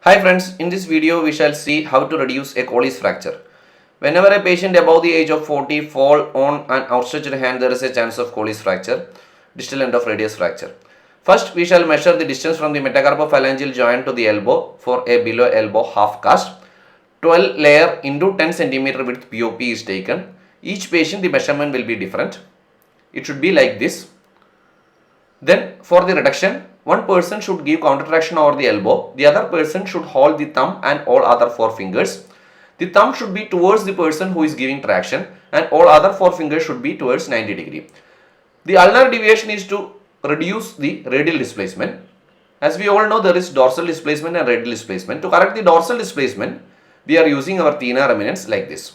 Hi friends, in this video we shall see how to reduce a Colle's fracture. Whenever a patient above the age of 40 fall on an outstretched hand, there is a chance of Colle's fracture, distal end of radius fracture. First, we shall measure the distance from the metacarpophalangeal joint to the elbow for a below elbow half cast. 12 layer into 10 cm width POP is taken. Each patient the measurement will be different. It should be like this. Then for the reduction, one person should give counter traction over the elbow, the other person should hold the thumb and all other four fingers. The thumb should be towards the person who is giving traction and all other four fingers should be towards 90 degree. The ulnar deviation is to reduce the radial displacement. As we all know, there is dorsal displacement and radial displacement. To correct the dorsal displacement, we are using our thenar eminence like this.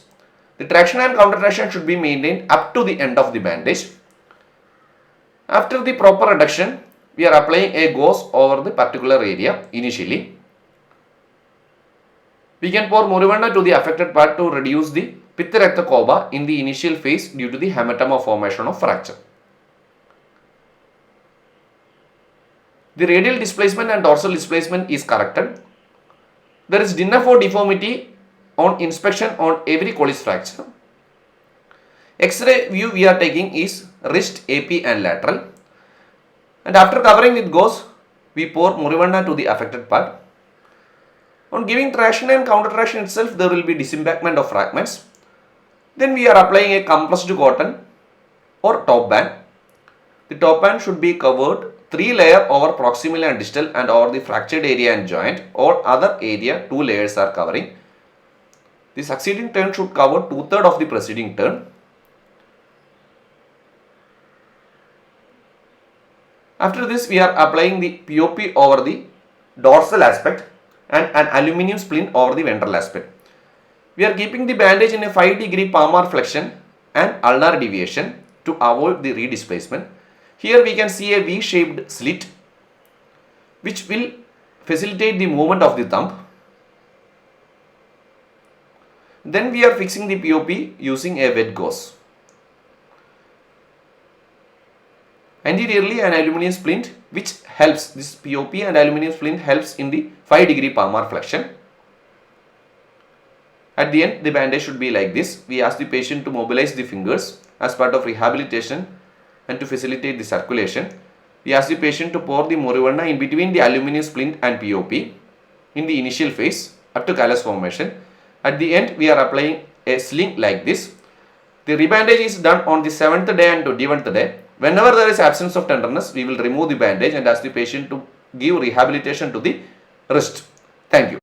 The traction and counter traction should be maintained up to the end of the bandage. After the proper reduction, we are applying a gauze over the particular area initially. We can pour Murivanna to the affected part to reduce the Pitta Rakta Koba in the initial phase due to the hematoma formation of fracture. The radial displacement and dorsal displacement is corrected. There is dinner for deformity on inspection on every Colle's fracture. X-ray view we are taking is wrist, AP and lateral. And after covering with gauze, we pour Murivanna to the affected part. On giving traction and counter traction itself, there will be disembankment of fragments. Then we are applying a compressed cotton or top band. The top band should be covered 3 layers over proximal and distal and over the fractured area and joint. All other area 2 layers are covering. The succeeding turn should cover 2/3 of the preceding turn. After this, we are applying the POP over the dorsal aspect and an aluminium splint over the ventral aspect. We are keeping the bandage in a 5-degree palmar flexion and ulnar deviation to avoid the redisplacement. Here we can see a V-shaped slit which will facilitate the movement of the thumb. Then we are fixing the POP using a wet gauze. Anteriorly, an aluminium splint which helps, this POP and aluminium splint helps in the 5-degree palmar flexion. At the end, the bandage should be like this. We ask the patient to mobilize the fingers as part of rehabilitation and to facilitate the circulation. We ask the patient to pour the Murivanna in between the aluminium splint and POP in the initial phase up to callus formation. At the end, we are applying a sling like this. The rebandage is done on the 7th day and 21st day. Whenever there is absence of tenderness, we will remove the bandage and ask the patient to give rehabilitation to the wrist. Thank you.